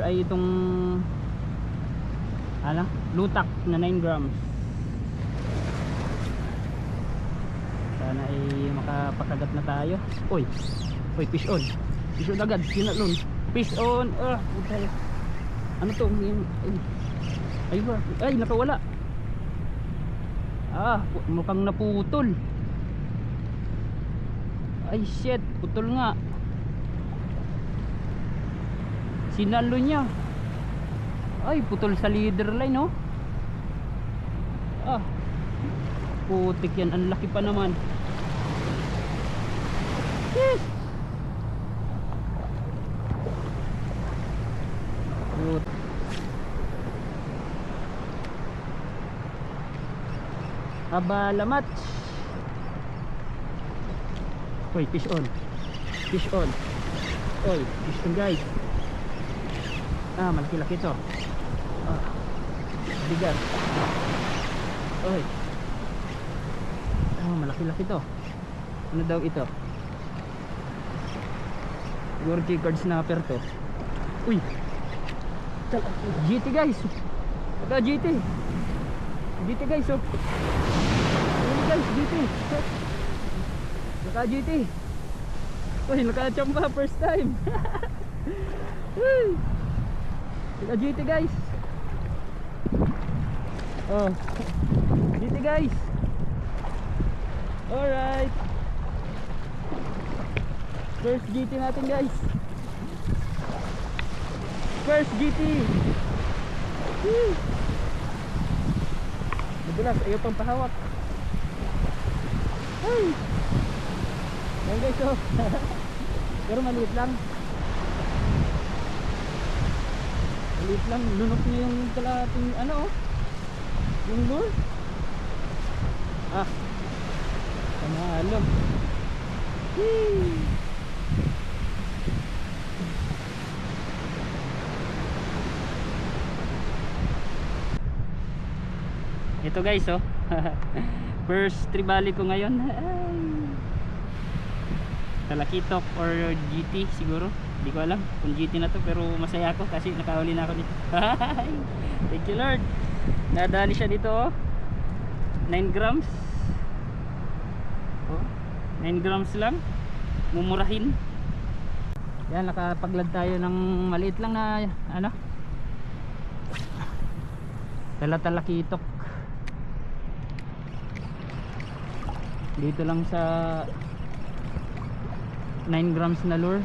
Ay itong ano, lutak na 9 grams. Sana ay makapakagat na tayo. Uy, uy, fish on. Fish on agad, sinalon. Fish on. Putay. Ano to? Ay, ay, nakawala. Mukhang naputol. Ay shit, putol nga. Sinalo niya. Ay, putol sa leader line, oh. Putik yan, ang laki pa naman. Yes. Abalamat. Uy, fish on. Fish on. Uy, fish on guys. Malaki-laki to. Bigat. Uy. Malaki-laki to. Ano daw ito? Siguro checkered snapper to. Uy. GT guys. Ito GT. GT guys, oh. Uy guys, GT. Naka GT. Uy, nakachamba first time. Uy. Naka GT guys. GT guys. Alright. First GT natin guys. First GT. Madulas, ayaw pang pahawak. Ay. Yan guys, oh. Pero maliit lang. Maliit lang, lunok niya yung kalating ano, oh. Yung lure. Panalo. Ito guys, oh. First tribali ko ngayon. Talakitok or GT siguro. Hindi ko alam kung GT na to, pero masaya ako kasi nakahuli na ako dito. Thank you Lord. Nadali siya dito, oh. 9 grams. 9 grams lang. Mumurahin. Yan, nakapaglad tayo ng maliit lang na ano, talakitok. Dito lang sa 9 grams na lure.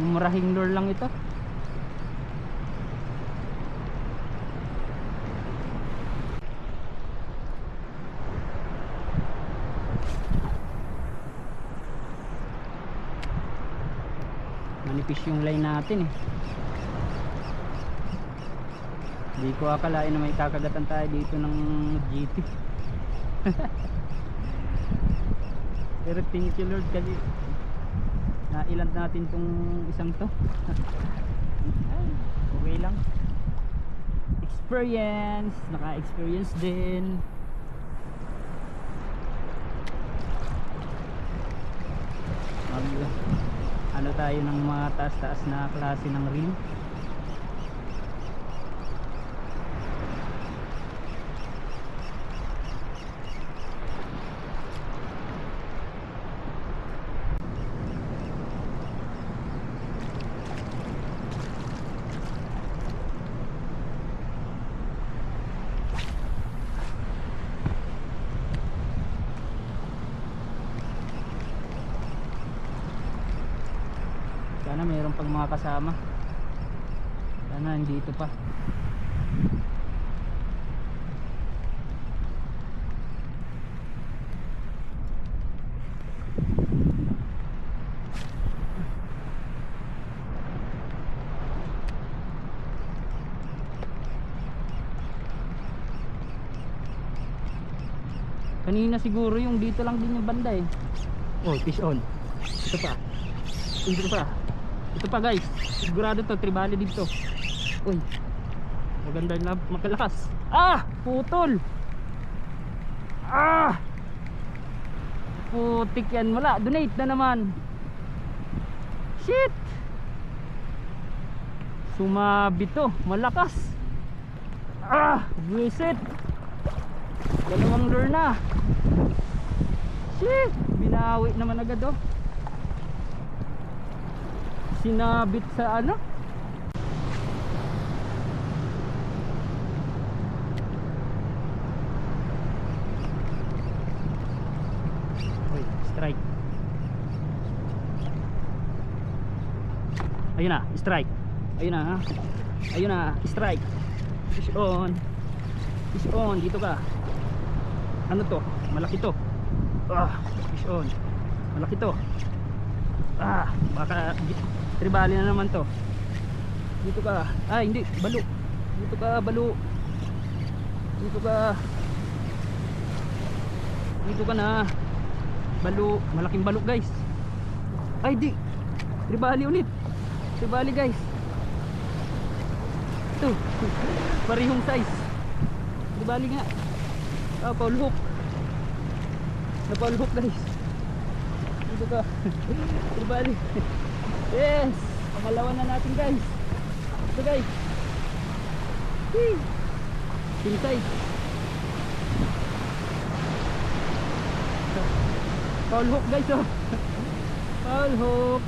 Mumurahing lure lang ito. Manipis yung line natin, eh. Hindi ko akalain na may kakagatan tayo dito ng GT. Pero thank you Lord kasi nailand natin tong isang to. Okay lang. Experience, naka-experience din. Ano tayo ng mga taas-taas na klase ng reel. Sana mayroon pang mga kasama. Sana nandito pa. Kanina siguro yung dito lang din yung banda, eh. Oh, fish on. Ito pa. Ito pa. Ito pa guys. Sigurado to, tribali dito. Uy. Maganda na makalakas. Putol. Putik yan, wala. Donate na naman. Shit. Sumabit to, malakas. Ah, visit. Dalawang lure na. Shit, binawi naman agad oh. Sinabit sa ano? Uy, strike. Ayun na, strike. Ayun na ha. Ayun na, strike. Fish on. Fish on, dito ka. Ano to? Malaki to. Ah, fish on. Malaki to. Ah, baka tribali na naman to. Dito ka. Ah, hindi, balo. Dito ka, balo. Dito ka. Dito ka na. Balo, malaking balo guys. Ay, di. Tribali ulit. Tribali guys. Ito. Parehong size. Tribali nga. Ah, Paul hook. Na Paul hook guys. Dito ka. Tribali. Yes. Pangalawa na natin guys. Ito guys. King size. Paul hook guys oh. Paul hook.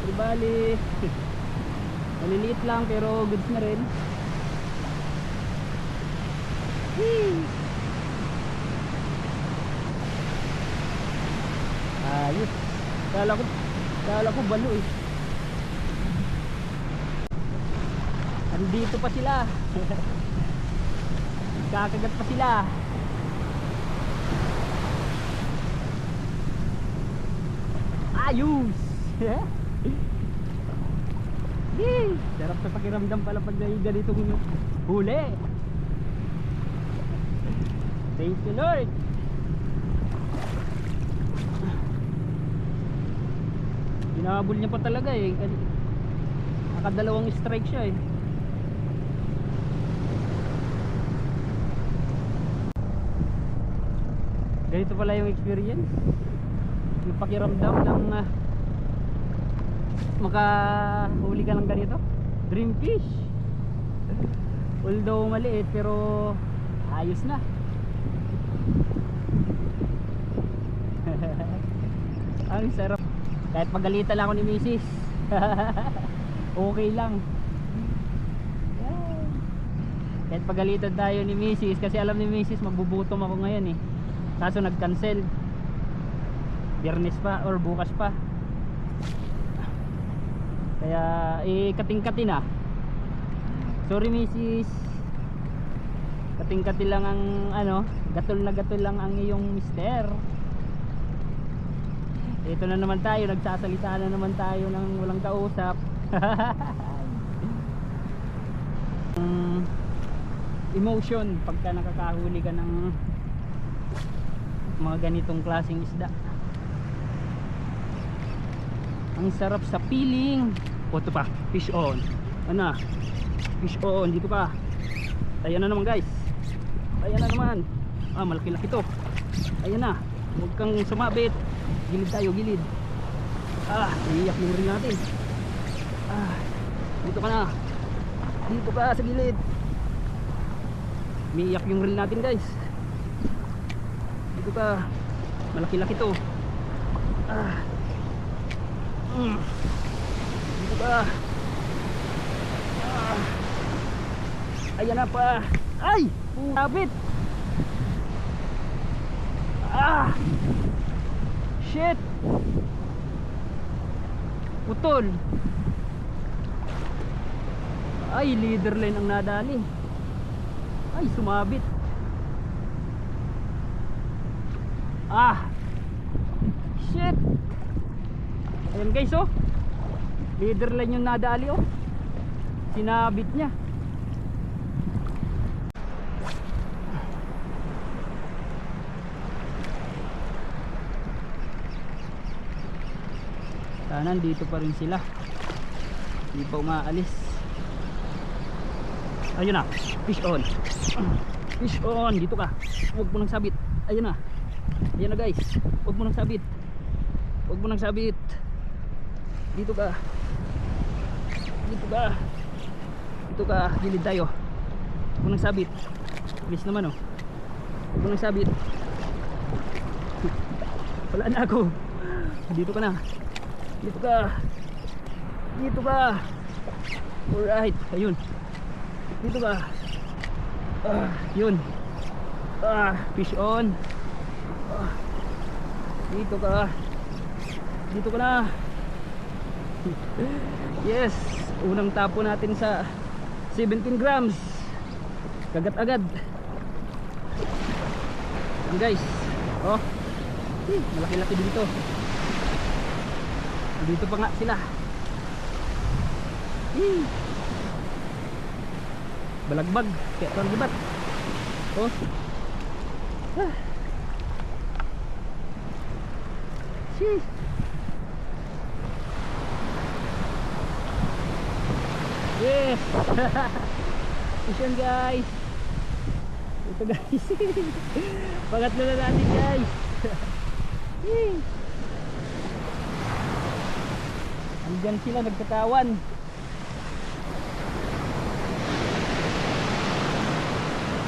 Tribali. Maliliit lang pero goods na rin. Ayos. Kala ko balo eh. Andito pa sila. Kakagat pa sila. Ayos. Sarap sa pakiramdam pala pag ganitong huli. Thank you Lord. Hinahabol niya pa talaga eh. Nakadalawang strike siya eh. Ganito pala yung experience. Yung pakiramdam ng makahuli ka ng ganito. Dream fish. Although maliit pero ayos na. Ang sarap. Kahit pagalitan lang ako ni Mrs. Okay lang. Kahit pagalitan tayo ni Mrs. Kasi alam ni Mrs. magbubutom ako ngayon eh. Kaso nag-cancel. Biyernes pa or bukas pa. Kaya kating-kati na. Sorry Mrs. Kating-kati lang ang ano, gatol na gatol lang ang iyong mister. Ito na naman tayo, nagsasalita na naman tayo ng walang kausap. Emotion pagka nakakahuli ka ng mga ganitong klaseng isda. Ang sarap sa feeling. O ito pa, fish on. Ano? Fish on, dito pa. Ayan na naman guys. Ayan na naman. Ah, malaki-laki to. Ayan na. Huwag kang sumabit. Gilid tayo, gilid. Ah, iiyak yung rin natin. Ah, dito ka na. Dito ka sa gilid. Umiiyak yung reel natin guys. Dito ka. Malaki-laki to. Ah. Dito ka. Ah. Ayan na pa. Ay! Kapit. Ah! Shit! Putol. Ay, leader line ang nadali. Ay, sumabit. Ah! Shit! Ayan guys oh. Leader line yung nadali oh. Sinabit niya. Sana dito pa rin sila. Hindi pa umaalis. Ayun na, fish on. Fish on, dito ka. Huwag mo nang sabit. Ayun na. Ayun na guys. Huwag mo nang sabit. Huwag mo nang sabit. Dito ka. Dito ka. Dito ka, gilid tayo. Huwag mo nang sabit. Bilis naman oh. Huwag mo nang sabit. Wala na ako. Dito ka na. Dito ka. Dito ka. Alright, ayun. Dito ka. Yun. Fish on. Dito ka. Dito ka na. Yes, unang tapo natin sa 17 grams. Kagat agad. Yan guys. Oh. Malaki-laki dito. Dito pa nga sila. Balagbag. Kaya ito ang gibat. Oh. Sheesh. Yes. Mission guys. Ito guys. Pangatlo na natin guys. Andyan sila nagkatawan.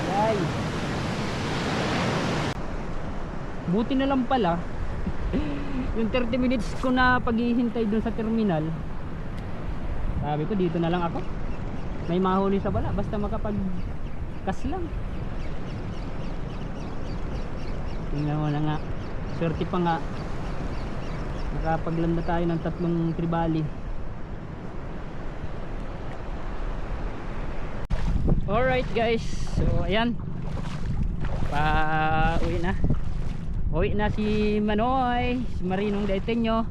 Guys. Buti na lang pala yung 30 minutes ko na paghihintay dun sa terminal. Sabi ko dito na lang ako. May mahuli sa bala basta makapag-kas lang. Tingnan mo na nga. Swerte pa nga. Nakapaglanda tayo ng 3 tribali. Alright guys. So ayan. Pa-uwi na. Uwi na si Manoy, si Marinong Daitenyo.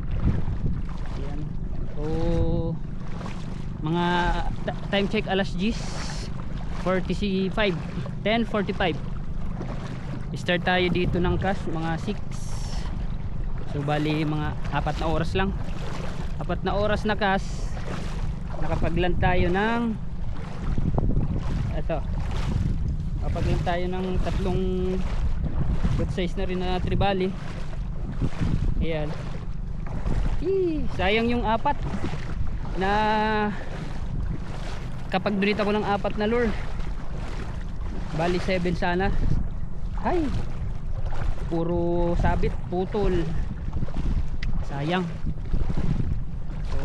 Ayan. So mga time check alas 10:45 10:45. Start tayo dito ng crash mga 6. So bali mga 4 na oras lang. 4 na oras na crash. Nakapagland tayo ng ito. Nakapagland tayo ng 3 good size na rin na tribali. Ayan. Sayang yung 4 na kapag donate ako ng 4 na lure. Bali 7 sana. Ay, puro sabit, putol. Sayang. So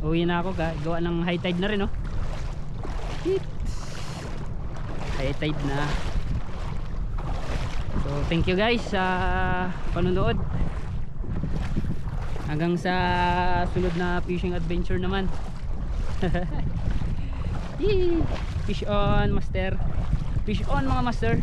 uwi na ako. Gawa ng high tide na rin oh. High tide na. So thank you guys sa panonood. Hanggang sa sunod na fishing adventure naman. Fish on master. Fish on mga master.